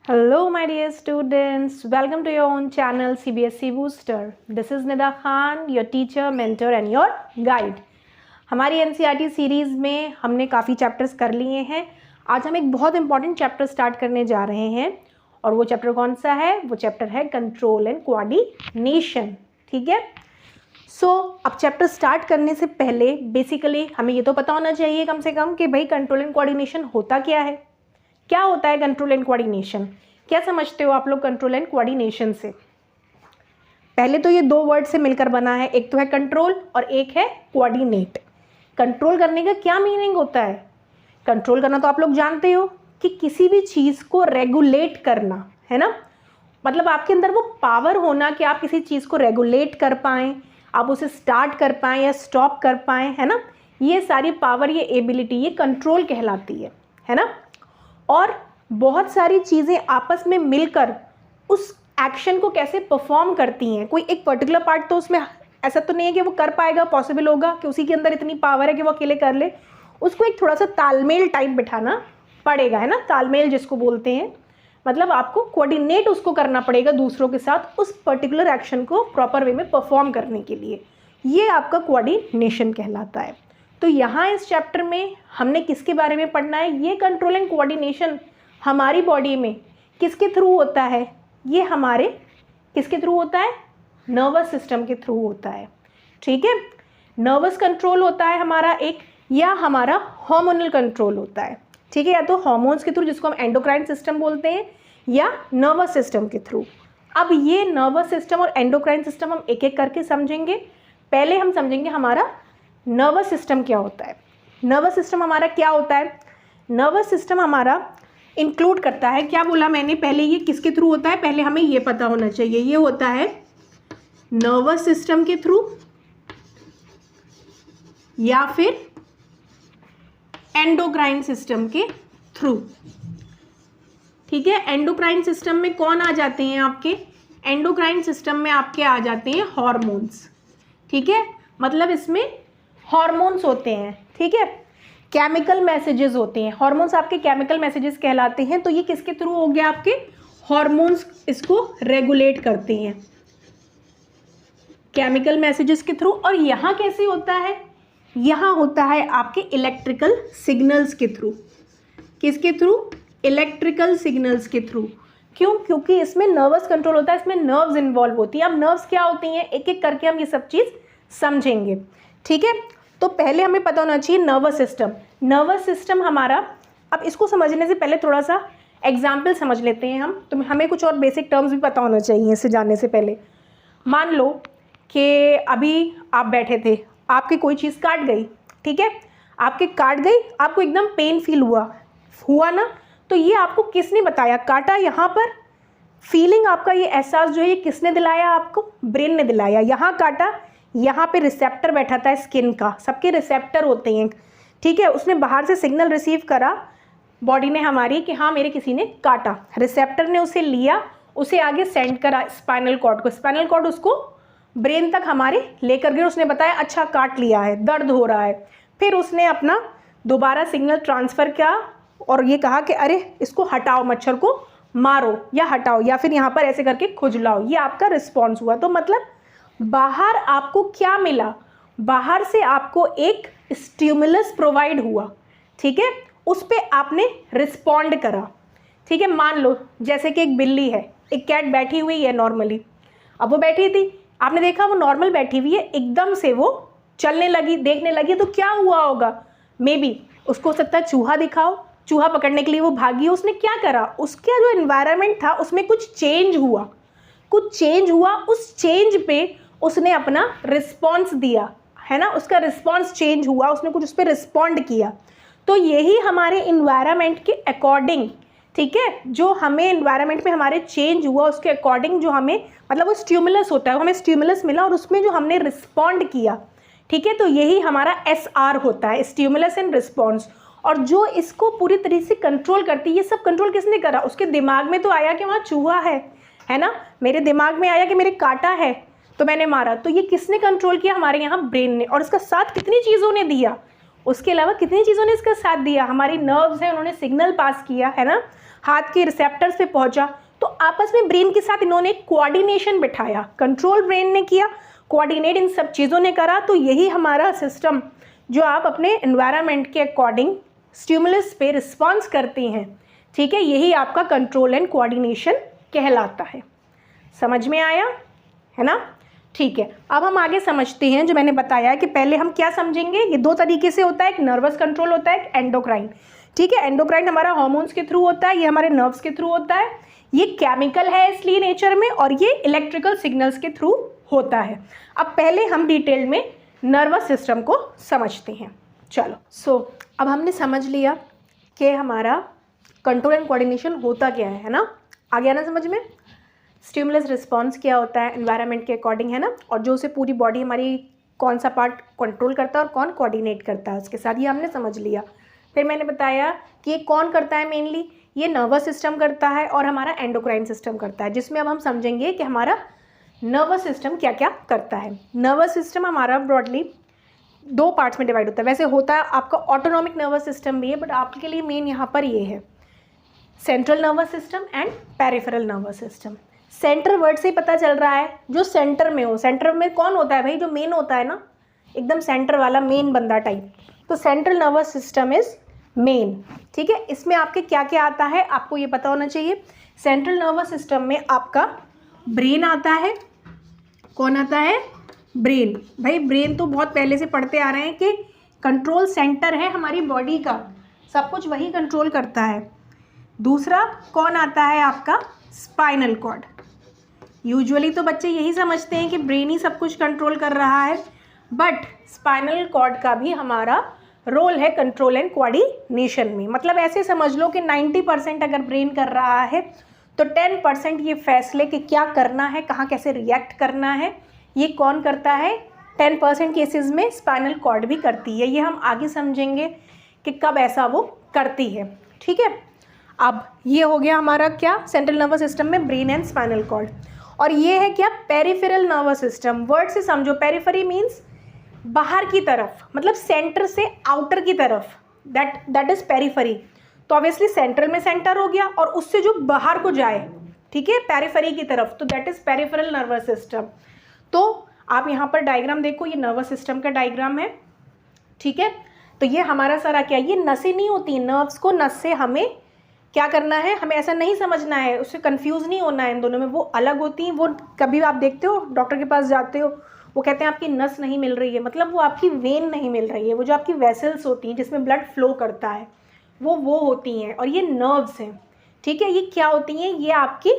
Hello, my dear students. Welcome to your own channel CBSE Booster. This is Nida Khan, your teacher, mentor and your guide. हमारी NCERT series में हमने काफ़ी chapters कर लिए हैं. आज हम एक बहुत इंपॉर्टेंट चैप्टर स्टार्ट करने जा रहे हैं और वो चैप्टर कौन सा है? वो चैप्टर है कंट्रोल एंड कोऑर्डिनेशन. ठीक है. अब चैप्टर स्टार्ट करने से पहले बेसिकली हमें ये तो पता होना चाहिए कम से कम कि भाई कंट्रोल एंड कोऑर्डिनेशन होता क्या है. क्या होता है कंट्रोल एंड कोऑर्डिनेशन? क्या समझते हो आप लोग कंट्रोल एंड कोऑर्डिनेशन से? पहले तो ये दो वर्ड से मिलकर बना है, एक तो है कंट्रोल और एक है कोऑर्डिनेट. कंट्रोल करने का क्या मीनिंग होता है? कंट्रोल करना तो आप लोग जानते हो कि किसी भी चीज़ को रेगुलेट करना, है ना. मतलब आपके अंदर वो पावर होना कि आप किसी चीज़ को रेगुलेट कर पाएँ, आप उसे स्टार्ट कर पाएँ या स्टॉप कर पाएँ, है ना. ये सारी पावर, ये एबिलिटी, ये कंट्रोल कहलाती है ना. और बहुत सारी चीज़ें आपस में मिलकर उस एक्शन को कैसे परफॉर्म करती हैं. कोई एक पर्टिकुलर पार्ट तो उसमें ऐसा तो नहीं है कि वो कर पाएगा, पॉसिबल होगा कि उसी के अंदर इतनी पावर है कि वो अकेले कर ले. उसको एक थोड़ा सा तालमेल टाइप बिठाना पड़ेगा, है ना. तालमेल जिसको बोलते हैं, मतलब आपको कोऑर्डिनेट उसको करना पड़ेगा दूसरों के साथ उस पर्टिकुलर एक्शन को प्रॉपर वे में परफॉर्म करने के लिए. ये आपका कोऑर्डिनेशन कहलाता है. तो यहाँ इस चैप्टर में हमने किसके बारे में पढ़ना है? ये कंट्रोल एंड कोऑर्डिनेशन हमारी बॉडी में किसके थ्रू होता है? ये हमारे किसके थ्रू होता है? नर्वस सिस्टम के थ्रू होता है. ठीक है. नर्वस कंट्रोल होता है हमारा एक, या हमारा हार्मोनल कंट्रोल होता है. ठीक है. या तो हार्मोन्स के थ्रू जिसको हम एंडोक्राइन सिस्टम बोलते हैं, या नर्वस सिस्टम के थ्रू. अब ये नर्वस सिस्टम और एंडोक्राइन सिस्टम हम एक एक करके समझेंगे. पहले हम समझेंगे हमारा नर्वस सिस्टम क्या होता है. नर्वस सिस्टम हमारा क्या होता है? नर्वस सिस्टम हमारा इंक्लूड करता है, क्या बोला मैंने पहले, ये किसके थ्रू होता है? पहले हमें ये पता होना चाहिए. ये होता है नर्वस सिस्टम के थ्रू या फिर एंडोक्राइन सिस्टम के थ्रू. ठीक है. एंडोक्राइन सिस्टम में कौन आ जाते हैं आपके? एंडोक्राइन सिस्टम में आपके आ जाते हैं हॉर्मोन्स. ठीक है. मतलब इसमें हॉर्मोन्स होते हैं. ठीक है. केमिकल मैसेजेस होते हैं. हॉर्मोन्स आपके केमिकल मैसेजेस कहलाते हैं. तो ये किसके थ्रू हो गया? आपके हॉर्मोन्स इसको रेगुलेट करते हैं केमिकल मैसेजेस के थ्रू. और यहाँ कैसे होता है? यहाँ होता है आपके इलेक्ट्रिकल सिग्नल्स के थ्रू. किसके थ्रू? इलेक्ट्रिकल सिग्नल्स के थ्रू. क्यों? क्योंकि इसमें नर्वस कंट्रोल होता है, इसमें नर्व्स इन्वॉल्व होती है. अब नर्व्स क्या होती हैं, एक एक करके हम ये सब चीज़ समझेंगे. ठीक है. तो पहले हमें पता होना चाहिए नर्वस सिस्टम. नर्वस सिस्टम हमारा, अब इसको समझने से पहले थोड़ा सा एग्जाम्पल समझ लेते हैं हम. तो हमें कुछ और बेसिक टर्म्स भी पता होना चाहिए इससे जानने से पहले. मान लो कि अभी आप बैठे थे, आपकी कोई चीज़ काट गई. ठीक है. आपके काट गई, आपको एकदम पेन फील हुआ ना. तो ये आपको किसने बताया? काटा यहाँ पर, फीलिंग आपका ये एहसास जो है ये किसने दिलाया आपको? ब्रेन ने दिलाया. यहाँ काटा, यहाँ पे रिसेप्टर बैठा था स्किन का. सबके रिसेप्टर होते हैं. ठीक है. उसने बाहर से सिग्नल रिसीव करा बॉडी ने हमारी कि हाँ मेरे किसी ने काटा. रिसेप्टर ने उसे लिया, उसे आगे सेंड करा स्पाइनल कॉर्ड को. स्पाइनल कॉर्ड उसको ब्रेन तक हमारे लेकर गए. उसने बताया अच्छा काट लिया है, दर्द हो रहा है. फिर उसने अपना दोबारा सिग्नल ट्रांसफ़र किया और ये कहा कि अरे इसको हटाओ, मच्छर को मारो या हटाओ, या फिर यहाँ पर ऐसे करके खुजलाओ. ये आपका रिस्पॉन्स हुआ. तो मतलब बाहर आपको क्या मिला? बाहर से आपको एक स्टिमुलस प्रोवाइड हुआ. ठीक है. उस पर आपने रिस्पॉन्ड करा. ठीक है. मान लो जैसे कि एक बिल्ली है, एक कैट बैठी हुई है नॉर्मली. अब वो बैठी थी, आपने देखा वो नॉर्मल बैठी हुई है, एकदम से वो चलने लगी, देखने लगी. तो क्या हुआ होगा? मे बी उसको हो सकता है चूहा दिखाओ, चूहा पकड़ने के लिए वो भागी. उसने क्या करा? उसका जो एनवायरनमेंट था उसमें कुछ चेंज हुआ. उस चेंज पे उसने अपना रिस्पॉन्स दिया, है ना. उसका रिस्पॉन्स चेंज हुआ, उसने कुछ उस पर रिस्पॉन्ड किया. तो यही हमारे इन्वायरमेंट के अकॉर्डिंग, ठीक है, जो हमें इन्वायरमेंट में हमारे चेंज हुआ उसके अकॉर्डिंग जो हमें, मतलब वो स्टिमुलस होता है, हमें स्टिमुलस मिला और उसमें जो हमने रिस्पॉन्ड किया. ठीक है. तो यही हमारा SR होता है, स्टिमुलस एंड रिस्पॉन्स. और जो इसको पूरी तरीके से कंट्रोल करती है, ये सब कंट्रोल किसने करा? उसके दिमाग में तो आया कि वहाँ चूहा है ना. मेरे दिमाग में आया कि मेरे काटा है तो मैंने मारा. तो ये किसने कंट्रोल किया? हमारे यहाँ ब्रेन ने. और इसका साथ कितनी चीज़ों ने दिया? उसके अलावा कितनी चीज़ों ने इसका साथ दिया? हमारी नर्व्स हैं, उन्होंने सिग्नल पास किया, है ना. हाथ के रिसेप्टर से पहुंचा, तो आपस में ब्रेन के साथ इन्होंने कोऑर्डिनेशन बिठाया, कंट्रोल ब्रेन ने किया, कोऑर्डिनेट इन सब चीज़ों ने करा। तो यही हमारा सिस्टम जो आप अपने एनवायरनमेंट के अकॉर्डिंग स्टिमुलस पे रिस्पॉन्स करते हैं, ठीक है, यही आपका कंट्रोल एंड कोऑर्डिनेशन कहलाता है। समझ में आया है ना? ठीक है, अब हम आगे समझते हैं। जो मैंने बताया कि पहले हम क्या समझेंगे, ये दो तरीके से होता है, एक नर्वस कंट्रोल होता है, एक एंडोक्राइन। ठीक है, एंडोक्राइन हमारा हार्मोन्स के थ्रू होता है, ये हमारे नर्व्स के थ्रू होता है, ये केमिकल है इसलिए नेचर में, और ये इलेक्ट्रिकल सिग्नल्स के थ्रू होता है। अब पहले हम डिटेल में नर्वस सिस्टम को समझते हैं। चलो अब हमने समझ लिया कि हमारा कंट्रोल एंड कोऑर्डिनेशन होता क्या है ना? आ गया ना समझ में? स्टिमुलस रिस्पॉन्स क्या होता है एनवायरनमेंट के अकॉर्डिंग, है ना, और जो उसे पूरी बॉडी हमारी कौन सा पार्ट कंट्रोल करता है और कौन कोऑर्डिनेट करता है उसके साथ, ये हमने समझ लिया। फिर मैंने बताया कि ये कौन करता है, मेनली ये नर्वस सिस्टम करता है और हमारा एंडोक्राइन सिस्टम करता है, जिसमें अब हम समझेंगे कि हमारा नर्वस सिस्टम क्या क्या करता है। नर्वस सिस्टम हमारा ब्रॉडली दो पार्ट्स में डिवाइड होता है। वैसे होता है आपका ऑटोनॉमिक नर्वस सिस्टम भी है, बट आपके लिए मेन यहाँ पर ये है central nervous system and peripheral nervous system. Centre word से ही पता चल रहा है, जो सेंटर में हो। सेंटर में कौन होता है भाई? जो मेन होता है ना, एकदम सेंटर वाला मेन बंदा टाइप। तो central nervous system is main. ठीक है, इसमें आपके क्या क्या आता है आपको ये पता होना चाहिए। सेंट्रल नर्वस सिस्टम में आपका ब्रेन आता है। कौन आता है? ब्रेन। भाई ब्रेन तो बहुत पहले से पढ़ते आ रहे हैं कि कंट्रोल सेंटर है हमारी बॉडी का, सब कुछ वही कंट्रोल करता है। दूसरा कौन आता है आपका? Spinal cord. यूजुअली तो बच्चे यही समझते हैं कि ब्रेन ही सब कुछ कंट्रोल कर रहा है, बट स्पाइनल कॉर्ड का भी हमारा रोल है कंट्रोल एंड कोऑर्डिनेशन में। मतलब ऐसे समझ लो कि 90% अगर ब्रेन कर रहा है तो 10% ये फैसले कि क्या करना है, कहाँ कैसे रिएक्ट करना है, ये कौन करता है? 10% केसेस में स्पाइनल कॉर्ड भी करती है। ये हम आगे समझेंगे कि कब ऐसा वो करती है। ठीक है, अब ये हो गया हमारा क्या, सेंट्रल नर्वस सिस्टम में ब्रेन एंड स्पाइनल कॉर्ड। और ये है क्या? Peripheral nervous system. वर्ड से समझो, पेरिफेरी मीन्स बाहर की तरफ, मतलब सेंटर से आउटर की तरफ, दैट इज पेरिफेरी। तो ऑब्वियसली सेंट्रल में सेंटर हो गया और उससे जो बाहर को जाए, ठीक है, पेरिफेरी की तरफ, तो that is peripheral nervous system. तो आप यहाँ पर डायग्राम देखो, ये नर्वस सिस्टम का डायग्राम है। ठीक है, तो ये हमारा सारा क्या, ये नसें नहीं होती, नर्व्स को नस से हमें क्या करना है, हमें ऐसा नहीं समझना है, उससे कंफ्यूज नहीं होना है इन दोनों में। वो अलग होती हैं। वो कभी आप देखते हो डॉक्टर के पास जाते हो, वो कहते हैं आपकी नस नहीं मिल रही है, मतलब वो आपकी वेन नहीं मिल रही है। वो जो आपकी वेसल्स होती हैं जिसमें ब्लड फ्लो करता है वो होती हैं, और ये नर्व्स हैं। ठीक है, ये क्या होती हैं? ये आपकी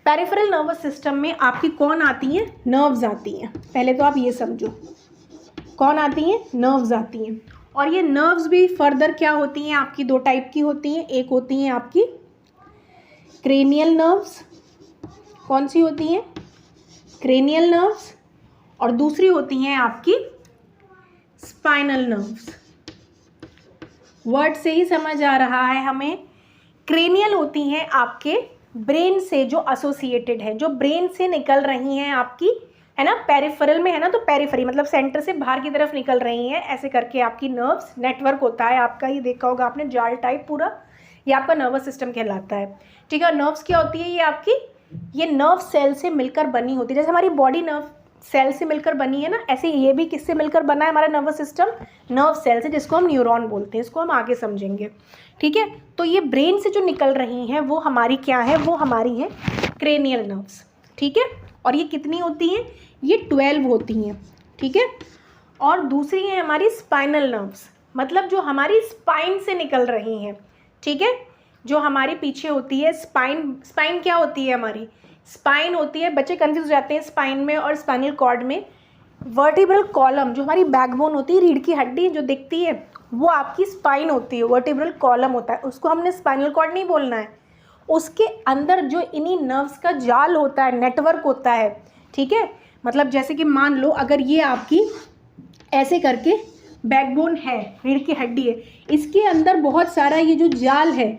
पेरिफेरल नर्वस सिस्टम में आपकी कौन आती हैं? नर्व्स आती हैं। पहले तो आप ये समझो, कौन आती हैं? नर्व्स आती हैं। और ये नर्व्स भी फर्दर क्या होती हैं आपकी? दो टाइप की होती हैं। एक होती हैं आपकी क्रेनियल नर्व्स। कौन सी होती हैं? Cranial nerves. और दूसरी होती हैं आपकी स्पाइनल नर्व्स। वर्ड से ही समझ आ रहा है हमें। क्रेनियल होती हैं आपके ब्रेन से जो एसोसिएटेड है, जो ब्रेन से निकल रही हैं आपकी, है ना, पेरिफेरल में है ना, तो पेरिफेरी मतलब सेंटर से बाहर की तरफ निकल रही हैं, ऐसे करके आपकी नर्व्स नेटवर्क होता है आपका। ही देखा होगा आपने, जाल टाइप पूरा, ये आपका नर्वस सिस्टम कहलाता है। ठीक है, नर्व्स क्या होती है? ये आपकी, ये नर्व सेल से मिलकर बनी होती है। जैसे हमारी बॉडी नर्व सेल से मिलकर बनी है ना, ऐसे ये भी किससे मिलकर बना है हमारा नर्वस सिस्टम? नर्व सेल से, जिसको हम न्यूरॉन बोलते हैं। इसको हम आगे समझेंगे। ठीक है, तो ये ब्रेन से जो निकल रही हैं वो हमारी क्या है? वो हमारी है क्रेनियल नर्व्स। ठीक है, और ये कितनी होती हैं? ये 12 होती हैं। ठीक है, और दूसरी है हमारी स्पाइनल नर्व्स, मतलब जो हमारी स्पाइन से निकल रही हैं। ठीक है, जो हमारी पीछे होती है स्पाइन। स्पाइन क्या होती है? हमारी स्पाइन होती है, बच्चे कंफ्यूज हो जाते हैं स्पाइन में और स्पाइनल कॉर्ड में। वर्टिब्रल कॉलम, जो हमारी बैकबोन होती है, रीढ़ की हड्डी जो दिखती है, वो आपकी स्पाइन होती है। वर्टिब्रल कॉलम होता है, उसको हमने स्पाइनल कॉर्ड नहीं बोलना है। उसके अंदर जो इन्हीं नर्व्स का जाल होता है, नेटवर्क होता है। ठीक है, मतलब जैसे कि मान लो अगर ये आपकी ऐसे करके बैकबोन है, रीढ़ की हड्डी है, इसके अंदर बहुत सारा ये जो जाल है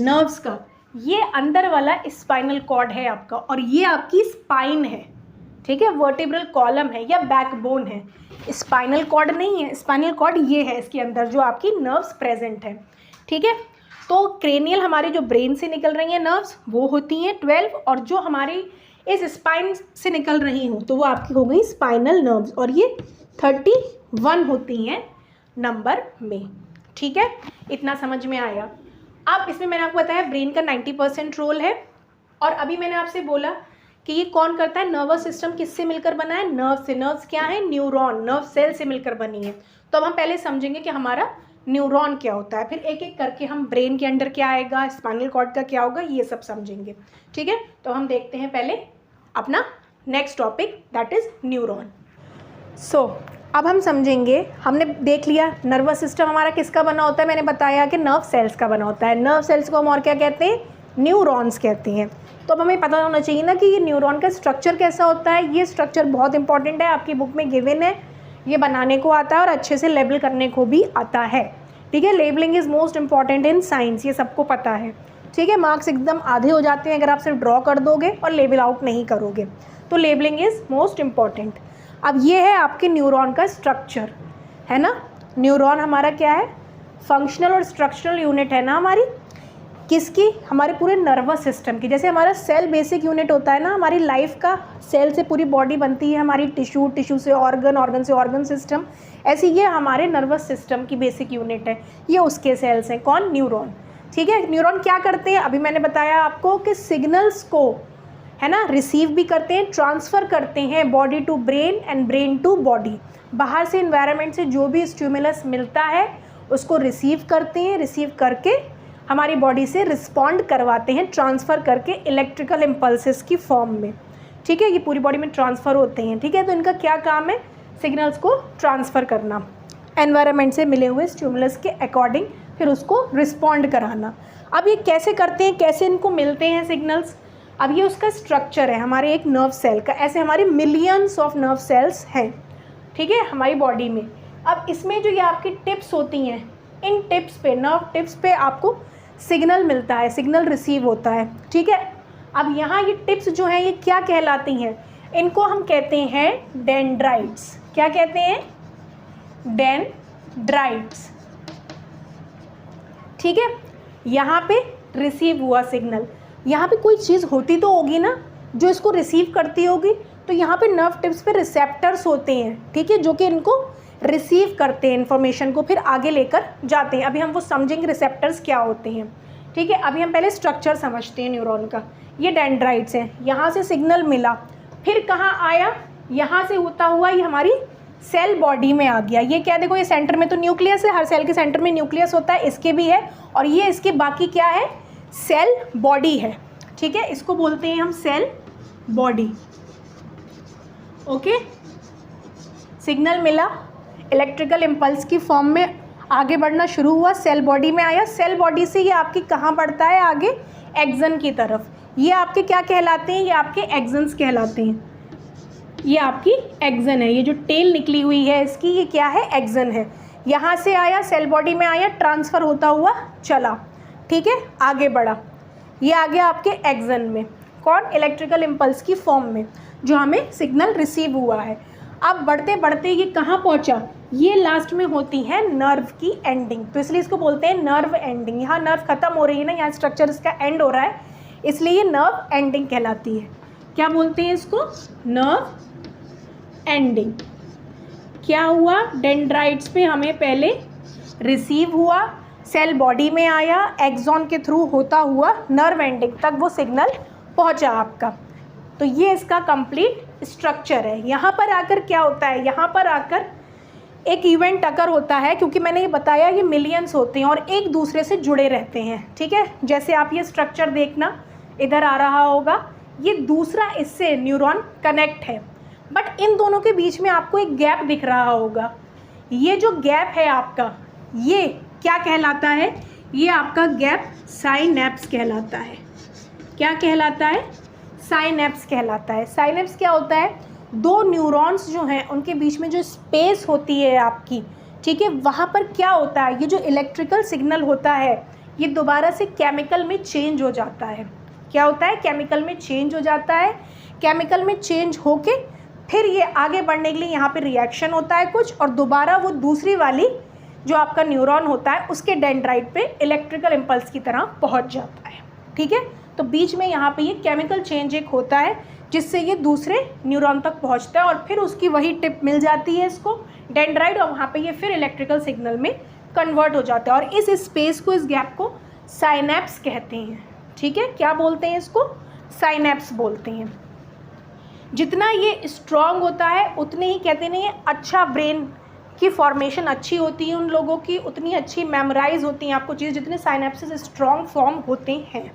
नर्व्स का, ये अंदर वाला स्पाइनल कॉर्ड है आपका, और ये आपकी स्पाइन है। ठीक है, वर्टिब्रल कॉलम है या बैकबोन है, स्पाइनल कॉर्ड नहीं है। स्पाइनल कॉर्ड ये है, इसके अंदर जो आपकी नर्व्स प्रेजेंट है। ठीक है, तो क्रेनियल हमारे जो ब्रेन से निकल रही हैं नर्व्स वो होती हैं 12, और जो हमारी इस स्पाइन से निकल रही हूँ तो वो आपकी हो गई स्पाइनल नर्व्स, और ये 31 होती हैं नंबर में। ठीक है, इतना समझ में आया। अब इसमें मैंने आपको बताया ब्रेन का 90% रोल है, और अभी मैंने आपसे बोला कि ये कौन करता है, नर्वस सिस्टम किससे मिलकर बना है, नर्व से। नर्व्स क्या है, न्यूरॉन, नर्व सेल से मिलकर बनी है। तो अब हम पहले समझेंगे कि हमारा न्यूरॉन क्या होता है, फिर एक एक करके हम ब्रेन के अंदर क्या आएगा, स्पाइनल कॉर्ड का क्या होगा, ये सब समझेंगे। ठीक है, तो हम देखते हैं पहले अपना next topic, that is neuron. So अब हम समझेंगे, हमने देख लिया नर्वस सिस्टम हमारा किसका बना होता है, मैंने बताया कि नर्व सेल्स का बना होता है। नर्व सेल्स को हम और क्या कहते हैं, न्यूरॉन्स कहते हैं। तो अब हमें पता होना चाहिए ना कि ये न्यूरॉन का स्ट्रक्चर कैसा होता है। ये स्ट्रक्चर बहुत इंपॉर्टेंट है, आपकी बुक में गिवन है, ये बनाने को आता है और अच्छे से लेबल करने को भी आता है। ठीक है, labelling is most important in science, ये सबको पता है। ठीक है, मार्क्स एकदम आधे हो जाते हैं अगर आप सिर्फ ड्रॉ कर दोगे और लेबल आउट नहीं करोगे, तो लेबलिंग इज़ मोस्ट इम्पॉर्टेंट। अब ये है आपके न्यूरॉन का स्ट्रक्चर, है ना। न्यूरॉन हमारा क्या है, फंक्शनल और स्ट्रक्चरल यूनिट है ना हमारी, किसकी, हमारे पूरे नर्वस सिस्टम की। जैसे हमारा सेल बेसिक यूनिट होता है ना, हमारी लाइफ का सेल से पूरी बॉडी बनती है, हमारी टिश्यू, टिश्यू से ऑर्गन, ऑर्गन से ऑर्गन सिस्टम, ऐसे ये हमारे नर्वस सिस्टम की बेसिक यूनिट है, ये उसके सेल्स हैं। कौन, न्यूरॉन। ठीक है, न्यूरॉन क्या करते हैं, अभी मैंने बताया आपको कि सिग्नल्स को, है ना, रिसीव भी करते हैं, ट्रांसफ़र करते हैं body to brain and brain to body. बाहर से इन्वायरमेंट से जो भी स्टिमुलस मिलता है उसको रिसीव करते हैं, रिसीव करके हमारी बॉडी से रिस्पॉन्ड करवाते हैं, ट्रांसफ़र करके इलेक्ट्रिकल इम्पल्सेस की फॉर्म में। ठीक है, ये पूरी बॉडी में ट्रांसफ़र होते हैं। ठीक है, तो इनका क्या काम है, सिग्नल्स को ट्रांसफ़र करना, एनवायरनमेंट से मिले हुए स्टिमुलस के अकॉर्डिंग फिर उसको रिस्पॉन्ड कराना। अब ये कैसे करते हैं, कैसे इनको मिलते हैं सिग्नल्स, अब ये उसका स्ट्रक्चर है हमारे एक नर्व सेल का। ऐसे हमारे मिलियंस ऑफ नर्व सेल्स हैं, ठीक है, हमारी बॉडी में। अब इसमें जो ये आपकी टिप्स होती हैं, इन टिप्स पे, नर्व टिप्स पे आपको सिग्नल मिलता है, सिग्नल रिसीव होता है। ठीक है, अब यहाँ ये टिप्स जो हैं ये क्या कहलाती हैं, इनको हम कहते हैं डेंड्राइट्स। क्या कहते हैं, डेंड्राइट्स। ठीक है, यहाँ पे रिसीव हुआ सिग्नल, यहाँ पे कोई चीज़ होती तो होगी ना जो इसको रिसीव करती होगी, तो यहाँ पे नर्व टिप्स पे रिसेप्टर्स होते हैं। ठीक है, जो कि इनको रिसीव करते हैं, इन्फॉर्मेशन को फिर आगे लेकर जाते हैं। अभी हम वो समझेंगे रिसेप्टर्स क्या होते हैं। ठीक है, अभी हम पहले स्ट्रक्चर समझते हैं न्यूरॉन का। ये डेंड्राइट्स हैं, यहाँ से सिग्नल मिला, फिर कहाँ आया, यहाँ से होता हुआ ये हमारी सेल बॉडी में आ गया। ये क्या, देखो ये सेंटर में तो न्यूक्लियस है, हर सेल के सेंटर में न्यूक्लियस होता है, इसके भी है, और ये इसके बाकी क्या है, सेल बॉडी है। ठीक है, इसको बोलते हैं हम सेल बॉडी। ओके, सिग्नल मिला, इलेक्ट्रिकल इम्पल्स की फॉर्म में आगे बढ़ना शुरू हुआ, सेल बॉडी में आया, सेल बॉडी से ये आपकी कहाँ बढ़ता है, आगे एक्सन की तरफ। ये आपके क्या कहलाते हैं, ये आपके एक्सन्स कहलाते हैं। ये आपकी एक्सन है, ये जो टेल निकली हुई है इसकी, ये क्या है, एक्सन है। यहाँ से आया, सेल बॉडी में आया, ट्रांसफ़र होता हुआ चला। ठीक है, आगे बढ़ा, ये आ गया आपके एक्सन में, कौन, इलेक्ट्रिकल इम्पल्स की फॉर्म में, जो हमें सिग्नल रिसीव हुआ है। अब बढ़ते बढ़ते ये कहाँ पहुँचा, ये लास्ट में होती है नर्व की एंडिंग, तो इसलिए इसको बोलते हैं नर्व एंडिंग। यहाँ नर्व ख़त्म हो रही है ना, यहाँ स्ट्रक्चर इसका एंड हो रहा है, इसलिए ये नर्व एंडिंग कहलाती है। क्या बोलते हैं इसको, नर्व एंडिंग। क्या हुआ, डेंड्राइट्स पे हमें पहले रिसीव हुआ, सेल बॉडी में आया, एक्सॉन के थ्रू होता हुआ नर्व एंडिंग तक वो सिग्नल पहुंचा आपका। तो ये इसका कंप्लीट स्ट्रक्चर है। यहाँ पर आकर क्या होता है, यहाँ पर आकर एक इवेंट अकर होता है, क्योंकि मैंने ये बताया ये मिलियंस होते हैं और एक दूसरे से जुड़े रहते हैं। ठीक है, जैसे आप ये स्ट्रक्चर देखना, इधर आ रहा होगा, ये दूसरा इससे न्यूरॉन कनेक्ट है, बट इन दोनों के बीच में आपको एक गैप दिख रहा होगा। ये जो गैप है आपका, ये क्या कहलाता है, ये आपका गैप साइनेप्स कहलाता है। क्या कहलाता है, साइनेप्स कहलाता है। साइनेप्स क्या होता है, दो न्यूरॉन्स जो हैं उनके बीच में जो स्पेस होती है आपकी, ठीक है, वहाँ पर क्या होता है, ये जो इलेक्ट्रिकल सिग्नल होता है ये दोबारा से केमिकल में चेंज हो जाता है। क्या होता है, केमिकल में चेंज हो जाता है। केमिकल में चेंज होके फिर ये आगे बढ़ने के लिए यहाँ पे रिएक्शन होता है कुछ, और दोबारा वो दूसरी वाली जो आपका न्यूरॉन होता है उसके डेंड्राइट पे इलेक्ट्रिकल इम्पल्स की तरह पहुंच जाता है, ठीक है। तो बीच में यहाँ पे ये केमिकल चेंज एक होता है जिससे ये दूसरे न्यूरॉन तक पहुँचता है और फिर उसकी वही टिप मिल जाती है इसको डेंड्राइट, और वहाँ पे ये फिर इलेक्ट्रिकल सिग्नल में कन्वर्ट हो जाता है। और इस स्पेस को, इस गैप को साइनेप्स कहते हैं, ठीक है। क्या बोलते हैं इसको? साइनेप्स बोलते हैं। जितना ये स्ट्रॉन्ग होता है उतने ही कहते नहीं है अच्छा ब्रेन की फॉर्मेशन अच्छी होती है उन लोगों की, उतनी अच्छी मेमोराइज होती हैं आपको चीज़, जितने साइनेप्सिस स्ट्रॉन्ग फॉर्म होते हैं,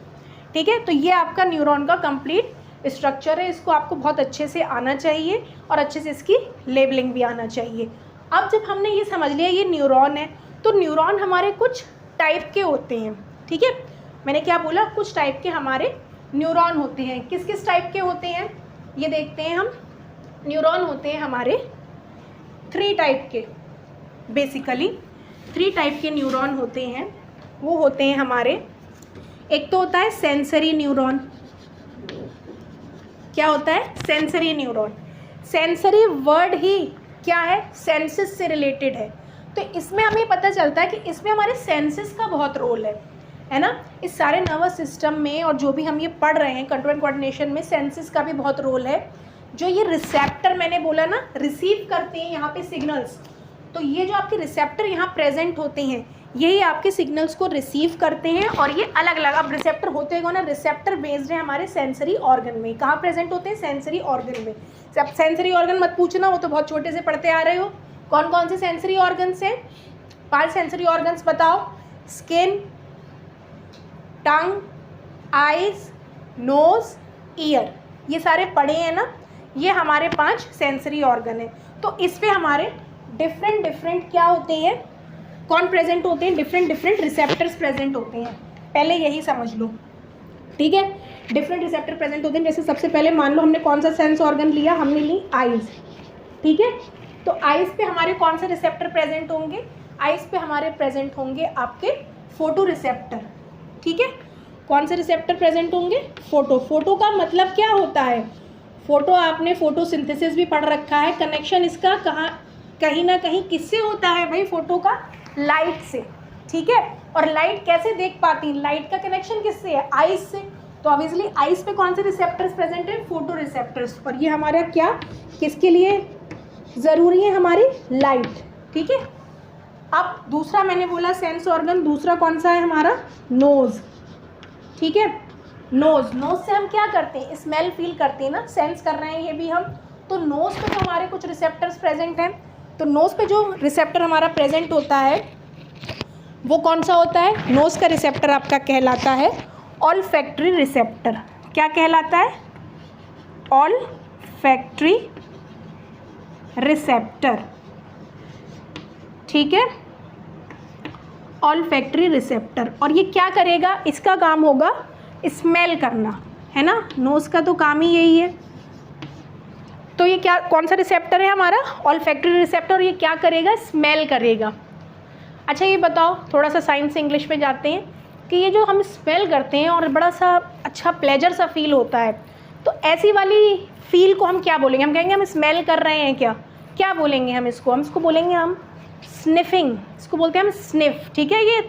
ठीक है। तो ये आपका न्यूरॉन का कंप्लीट स्ट्रक्चर है, इसको आपको बहुत अच्छे से आना चाहिए और अच्छे से इसकी लेबलिंग भी आना चाहिए। अब जब हमने ये समझ लिया ये न्यूरॉन है, तो न्यूरॉन हमारे कुछ टाइप के होते हैं, ठीक है। मैंने क्या बोला? कुछ टाइप के हमारे न्यूरॉन होते हैं। किस किस टाइप के होते हैं ये देखते हैं हम। न्यूरॉन होते हैं हमारे 3 टाइप के, बेसिकली 3 टाइप के न्यूरॉन होते हैं। वो होते हैं हमारे, एक तो होता है सेंसरी न्यूरॉन। क्या होता है? Sensory neuron. सेंसरी वर्ड ही क्या है? सेंसेस से रिलेटेड है। तो इसमें हमें पता चलता है कि इसमें हमारे सेंसेस का बहुत रोल है ना। इस सारे नर्वस सिस्टम में और जो भी हम ये पढ़ रहे हैं कंट्रोल एंड कोऑर्डिनेशन में, सेंसेस का भी बहुत रोल है। जो ये रिसेप्टर मैंने बोला ना, रिसीव करते हैं यहाँ पे सिग्नल्स, तो ये जो आपके रिसेप्टर यहाँ प्रेजेंट होते हैं यही आपके सिग्नल्स को रिसीव करते हैं। और ये अलग अलग, अब रिसेप्टर होते हैं ना, रिसेप्टर बेस्ड है हमारे सेंसरी ऑर्गन में। कहाँ प्रेजेंट होते हैं? सेंसरी ऑर्गन में। अब सेंसरी ऑर्गन मत पूछना, वो तो बहुत छोटे से पढ़ते आ रहे हो। कौन कौन से सेंसरी ऑर्गन्स हैं? 5 सेंसरी ऑर्गन्स बताओ। स्किन, टंग, आइज, नोज, ईयर, ये सारे पढ़े हैं ना। ये हमारे 5 सेंसरी ऑर्गन है। तो इस पे हमारे डिफरेंट क्या होते हैं, कौन प्रेजेंट होते हैं? डिफरेंट रिसेप्टर्स प्रेजेंट होते हैं। पहले यही समझ लो, ठीक है। डिफरेंट रिसेप्टर प्रेजेंट होते हैं। जैसे सबसे पहले मान लो हमने कौन सा सेंस ऑर्गन लिया? हमने ली आइज, ठीक है। तो आइज पे हमारे कौन से रिसेप्टर प्रेजेंट होंगे? आइज पे हमारे प्रेजेंट होंगे आपके फोटो रिसेप्टर, ठीक है। कौन से रिसेप्टर प्रेजेंट होंगे? फोटो का मतलब क्या होता है? फोटो, आपने फोटोसिंथेसिस भी पढ़ रखा है। कनेक्शन इसका कहीं ना कहीं किससे होता है भाई? फोटो का लाइट से, ठीक है। और लाइट कैसे देख पाती है? लाइट का कनेक्शन किससे है? आइज से। तो ऑब्वियसली आइज पे कौन से रिसेप्टर्स प्रेजेंट है? Photo receptors. और ये हमारा क्या, किसके लिए ज़रूरी है? हमारी लाइट, ठीक है। अब दूसरा मैंने बोला सेंस ऑर्गन, दूसरा कौन सा है हमारा? नोज़, ठीक है। नोज़ से हम क्या करते हैं? स्मेल फील करते हैं ना, सेंस कर रहे हैं ये भी हम। तो नोज़ पे तो हमारे कुछ रिसेप्टर्स प्रेजेंट हैं। तो नोज़ पे जो रिसेप्टर हमारा प्रेजेंट होता है वो कौन सा होता है? नोज़ का रिसेप्टर आपका कहलाता है ऑल्फैक्टरी रिसेप्टर। क्या कहलाता है? ऑल्फैक्टरी रिसेप्टर, ठीक है। Olfactory receptor. और ये क्या करेगा? इसका काम होगा स्मेल करना, है ना। नोज़ का तो काम ही यही है। तो ये क्या, कौन सा रिसेप्टर है हमारा? Olfactory receptor. और ये क्या करेगा? स्मेल करेगा। अच्छा ये बताओ, थोड़ा सा साइंस इंग्लिश में जाते हैं कि ये जो हम स्मेल करते हैं और बड़ा सा अच्छा प्लेजर सा फील होता है, तो ऐसी वाली फील को हम क्या बोलेंगे? हम कहेंगे हम स्मेल कर रहे हैं क्या बोलेंगे हम इसको बोलेंगे हम स्निफिंग। इसको बोलते हैं हम स्निफ, ठीक है। ये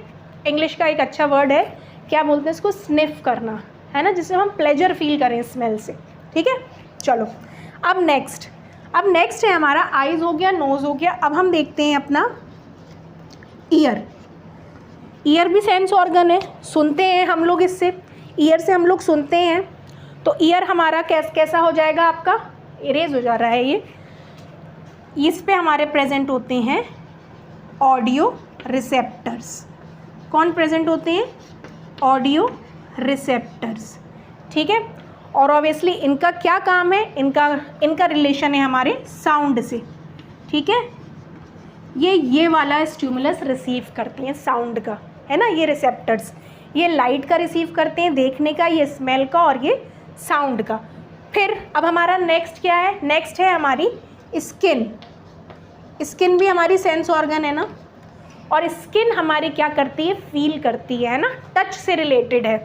इंग्लिश का एक अच्छा वर्ड है। क्या बोलते हैं इसको? स्निफ करना, है ना, जिससे हम प्लेजर फील करें स्मेल से, ठीक है। चलो अब नेक्स्ट है हमारा आइज़ हो गया, नोज़ हो गया। अब हम देखते हैं अपना ईयर भी सेंस ऑर्गन है। सुनते हैं हम लोग, इससे ईयर से हम लोग सुनते हैं। तो ईयर हमारा कैसा हो जाएगा? आपका इरेज हो जा रहा है ये। इस पे हमारे प्रेजेंट होते हैं ऑडियो रिसेप्टर्स। कौन प्रेजेंट होते हैं? ऑडियो रिसेप्टर्स, ठीक है। और ऑब्वियसली इनका क्या काम है? इनका रिलेशन है हमारे साउंड से, ठीक है। ये वाला स्टिमुलस रिसीव करते हैं साउंड का, है ना। ये रिसेप्टर्स, ये लाइट का रिसीव करते हैं, देखने का, ये स्मेल का और ये साउंड का। फिर अब हमारा नेक्स्ट क्या है? नेक्स्ट है हमारी स्किन भी हमारी सेंस ऑर्गन है ना। और स्किन हमारी क्या करती है? फील करती है ना, टच से रिलेटेड है।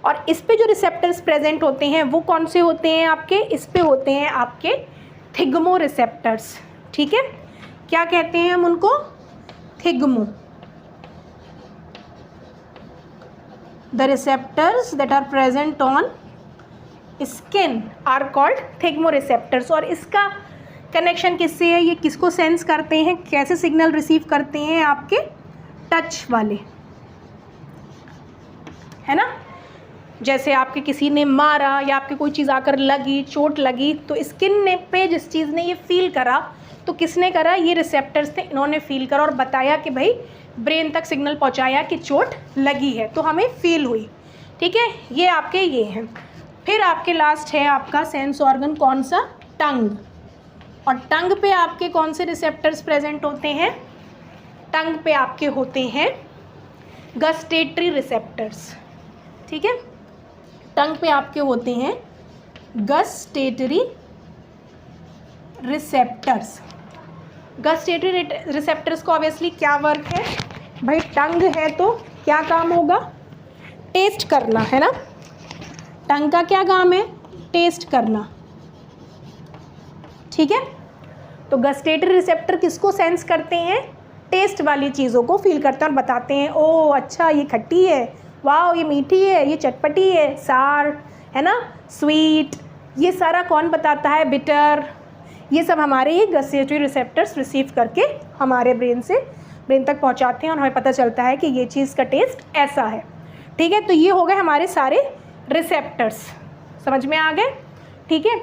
और इस पे जो रिसेप्टर्स प्रेजेंट होते हैं वो कौन से होते हैं आपके? इस पे होते हैं आपके थिग्मो रिसेप्टर्स, ठीक है। क्या कहते हैं हम उनको? Thigmo. The receptors that are present on skin are called thigmo receptors. और इसका कनेक्शन किससे है, ये किसको सेंस करते हैं, कैसे सिग्नल रिसीव करते हैं, आपके टच वाले, है ना। जैसे आपके किसी ने मारा या आपके कोई चीज़ आकर लगी, चोट लगी, तो स्किन ने पे जिस चीज़ ने ये फील करा, तो किसने करा, ये रिसेप्टर्स थे, इन्होंने फील करा और बताया कि भाई ब्रेन तक सिग्नल पहुंचाया कि चोट लगी है, तो हमें फील हुई। ठीक है, ये आपके ये हैं। फिर आपके लास्ट है आपका सेंस ऑर्गन, कौन सा, टंग। और टंग पे आपके कौन से रिसेप्टर्स प्रेजेंट होते हैं, टंग पे आपके होते हैं गस्टेटरी रिसेप्टर्स। ठीक है, टंग पे आपके होते हैं गस्टेटरी रिसेप्टर्स। गस्टेटरी रिसेप्टर्स को ऑब्वियसली क्या वर्क है भाई, टंग है तो क्या काम होगा, टेस्ट करना, है ना। टंग का क्या काम है, टेस्ट करना। ठीक है, तो गस्टेटरी रिसेप्टर किसको सेंस करते हैं, टेस्ट वाली चीज़ों को फील करते हैं और बताते हैं, ओ अच्छा ये खट्टी है, वाह ये मीठी है, ये चटपटी है, सार है ना, स्वीट, ये सारा कौन बताता है, बिटर। ये सब हमारे ये गस्टेटरी रिसेप्टर्स रिसीव करके हमारे ब्रेन तक पहुंचाते हैं और हमें पता चलता है कि ये चीज़ का टेस्ट ऐसा है। ठीक है, तो ये हो गए हमारे सारे रिसेप्टर्स, समझ में आ गए। ठीक है,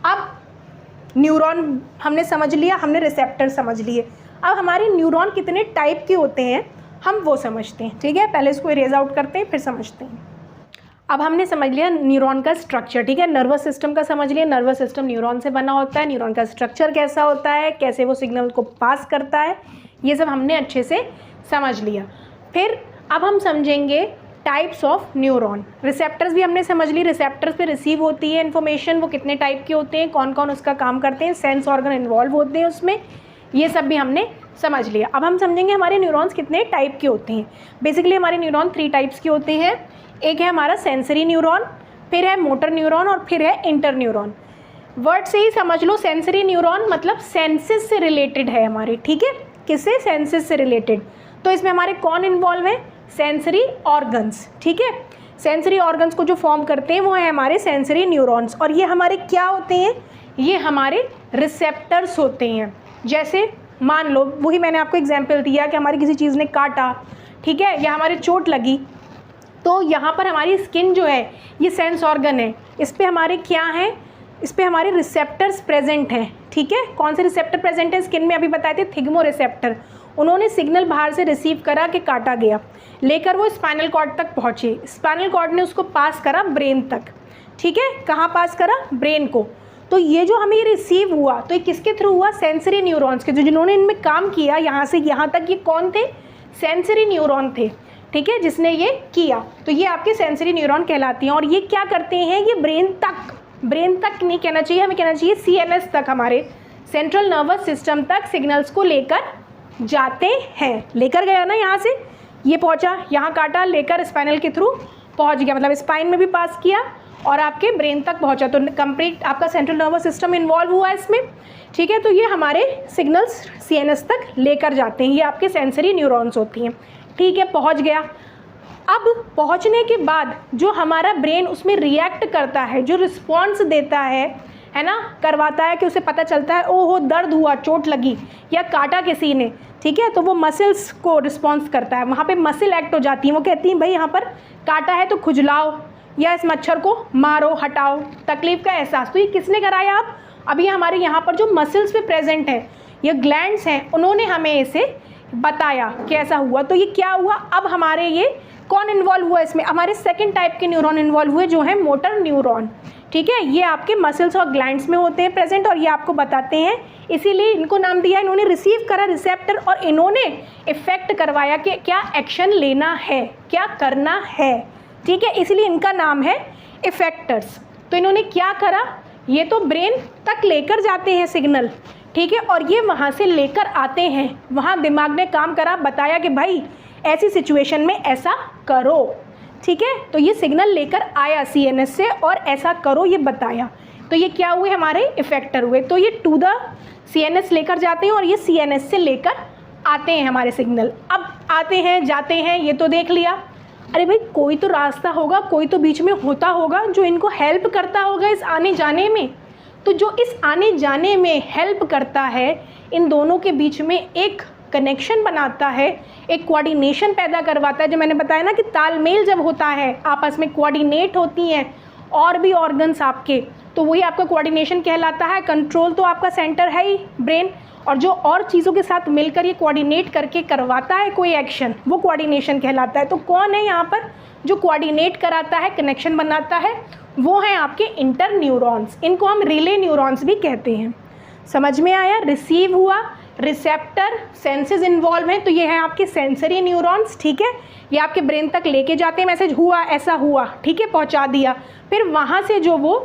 अब न्यूरॉन हमने समझ लिया, हमने रिसेप्टर समझ लिए। अब हमारे न्यूरॉन कितने टाइप के होते हैं हम वो समझते हैं। ठीक है, पहले इसको इरेज आउट करते हैं फिर समझते हैं। अब हमने समझ लिया न्यूरॉन का स्ट्रक्चर। ठीक है, नर्वस सिस्टम का समझ लिया, नर्वस सिस्टम न्यूरॉन से बना होता है, न्यूरॉन का स्ट्रक्चर कैसा होता है, कैसे वो सिग्नल को पास करता है, ये सब हमने अच्छे से समझ लिया। फिर अब हम समझेंगे टाइप्स ऑफ न्यूरॉन। रिसेप्टर्स भी हमने समझ ली, रिसेप्टर्स पे रिसीव होती है इन्फॉर्मेशन, वो कितने टाइप के होते हैं, कौन कौन उसका काम करते हैं, सेंस ऑर्गन इन्वॉल्व होते हैं उसमें, ये सब भी हमने समझ लिया। अब हम समझेंगे हमारे न्यूरॉन्स कितने टाइप के होते हैं। बेसिकली हमारे न्यूरॉन 3 टाइप्स के होते हैं। एक है हमारा सेंसरी न्यूरॉन, फिर है मोटर न्यूरॉन और फिर है इंटर न्यूरॉन। वर्ड से ही समझ लो, सेंसरी न्यूरॉन मतलब सेंसेस से रिलेटेड है हमारे। ठीक है, किससे, सेंसेस से रिलेटेड। तो इसमें हमारे कौन इन्वॉल्व है, सेंसरी ऑर्गन्स। ठीक है, सेंसरी ऑर्गन्स को जो फॉर्म करते हैं वो है हमारे सेंसरी न्यूरॉन्स। और ये हमारे क्या होते हैं, ये हमारे रिसेप्टर्स होते हैं। जैसे मान लो, वही मैंने आपको एग्जाम्पल दिया कि हमारी किसी चीज़ ने काटा, ठीक है, या हमारे चोट लगी, तो यहाँ पर हमारी स्किन जो है ये सेंस ऑर्गन है, इस पर हमारे क्या हैं, इस पर हमारे रिसेप्टर्स प्रेजेंट हैं। ठीक है, कौन से रिसेप्टर प्रेजेंट है स्किन में, अभी बताए थे थिग्मो रिसेप्टर। उन्होंने सिग्नल बाहर से रिसीव करा कि काटा गया, लेकर वो स्पाइनल कॉर्ड तक पहुँचे, स्पाइनल कॉर्ड ने उसको पास करा ब्रेन तक। ठीक है, कहाँ पास करा, ब्रेन को। तो ये जो हमें रिसीव हुआ, तो ये किसके थ्रू हुआ, सेंसरी न्यूरॉन्स के, जो जिन्होंने इनमें काम किया यहाँ से यहाँ तक, ये कौन थे, सेंसरी न्यूरॉन थे। ठीक है, जिसने ये किया, तो ये आपके सेंसरी न्यूरॉन कहलाती हैं। और ये क्या करते हैं, ये ब्रेन तक नहीं कहना चाहिए, हमें कहना चाहिए CNS तक, हमारे सेंट्रल नर्वस सिस्टम तक सिग्नल्स को लेकर जाते हैं। लेकर गया ना, यहाँ से ये पहुँचा, यहाँ काटा, लेकर स्पाइनल के थ्रू पहुँच गया, मतलब स्पाइन में भी पास किया और आपके ब्रेन तक पहुँचा, तो कंप्लीट आपका सेंट्रल नर्वस सिस्टम इन्वॉल्व हुआ इसमें। ठीक है, तो ये हमारे सिग्नल्स CNS तक लेकर जाते हैं, ये आपके सेंसरी न्यूरॉन्स होती हैं। ठीक है, पहुँच गया। अब पहुँचने के बाद जो हमारा ब्रेन उसमें रिएक्ट करता है, जो रिस्पॉन्स देता है ना, करवाता है कि उसे पता चलता है ओहो दर्द हुआ, चोट लगी या काटा किसी ने। ठीक है, तो वो मसल्स को रिस्पॉन्स करता है, वहाँ पे मसल एक्ट हो जाती हैं, वो कहती हैं भाई यहाँ पर काटा है तो खुजलाओ या इस मच्छर को मारो, हटाओ, तकलीफ़ का एहसास। तो ये किसने कराया, अब अभी हमारे यहाँ पर जो मसल्स पे प्रेजेंट है, ये ग्लैंड्स हैं, उन्होंने हमें इसे बताया कि ऐसा हुआ। तो ये क्या हुआ, अब हमारे ये कौन इन्वॉल्व हुआ इसमें, हमारे सेकंड टाइप के न्यूरॉन इन्वॉल्व हुए, जो है मोटर न्यूरॉन। ठीक है, ये आपके मसल्स और ग्लैंड्स में होते हैं प्रेजेंट, और ये आपको बताते हैं, इसीलिए इनको नाम दिया, इन्होंने रिसीव करा रिसेप्टर और इन्होंने इफेक्ट करवाया कि क्या एक्शन लेना है, क्या करना है। ठीक है, इसीलिए इनका नाम है इफेक्टर्स। तो इन्होंने क्या करा, ये तो ब्रेन तक लेकर जाते हैं सिग्नल। ठीक है, और ये वहाँ से लेकर आते हैं, वहाँ दिमाग ने काम करा, बताया कि भाई ऐसी सिचुएशन में ऐसा करो। ठीक है, तो ये सिग्नल लेकर आया CNS से और ऐसा करो ये बताया, तो ये क्या हुए, हमारे इफेक्टर हुए। तो ये टू द CNS लेकर जाते हैं और ये CNS से लेकर आते हैं हमारे सिग्नल। अब आते हैं जाते हैं ये तो देख लिया। अरे भाई कोई तो रास्ता होगा, कोई तो बीच में होता होगा जो इनको हेल्प करता होगा इस आने जाने में। तो जो इस आने जाने में हेल्प करता है, इन दोनों के बीच में एक कनेक्शन बनाता है, एक कोऑर्डिनेशन पैदा करवाता है। जो मैंने बताया ना कि तालमेल जब होता है, आपस में कोऑर्डिनेट होती हैं और भी ऑर्गन्स आपके, तो वही आपका कोऑर्डिनेशन कहलाता है। कंट्रोल तो आपका सेंटर है ही ब्रेन, और जो और चीज़ों के साथ मिलकर ये कोऑर्डिनेट करके करवाता है कोई एक्शन, वो कोऑर्डिनेशन कहलाता है। तो कौन है यहाँ पर जो कोऑर्डिनेट कराता है, कनेक्शन बनाता है? वो हैं आपके इंटर न्यूरॉन्स। इनको हम रिले न्यूरॉन्स भी कहते हैं। समझ में आया? रिसीव हुआ, रिसेप्टर, सेंसेस इन्वॉल्व हैं, तो ये है आपके सेंसरी न्यूरॉन्स। ठीक है, ये आपके ब्रेन तक लेके जाते हैं मैसेज, हुआ ऐसा हुआ, ठीक है, पहुंचा दिया। फिर वहाँ से जो वो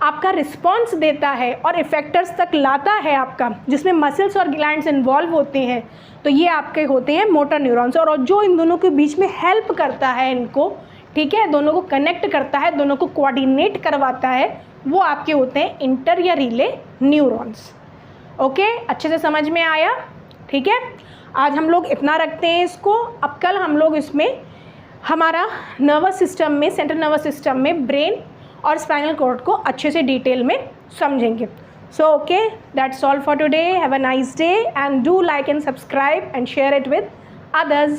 आपका रिस्पॉन्स देता है और इफेक्टर्स तक लाता है आपका, जिसमें मसल्स और ग्लैंड्स इन्वॉल्व होते हैं, तो ये आपके होते हैं मोटर न्यूरॉन्स। और जो इन दोनों के बीच में हेल्प करता है इनको, ठीक है, दोनों को कनेक्ट करता है, दोनों को कोऑर्डिनेट करवाता है, वो आपके होते हैं इंटर या रिले न्यूरॉन्स। ओके, अच्छे से समझ में आया? ठीक है, आज हम लोग इतना रखते हैं इसको। अब कल हम लोग इसमें हमारा नर्वस सिस्टम में, सेंट्रल नर्वस सिस्टम में ब्रेन और स्पाइनल कॉर्ड को अच्छे से डिटेल में समझेंगे। So okay, that's all for today. Have a nice day and do like and subscribe and share it with others.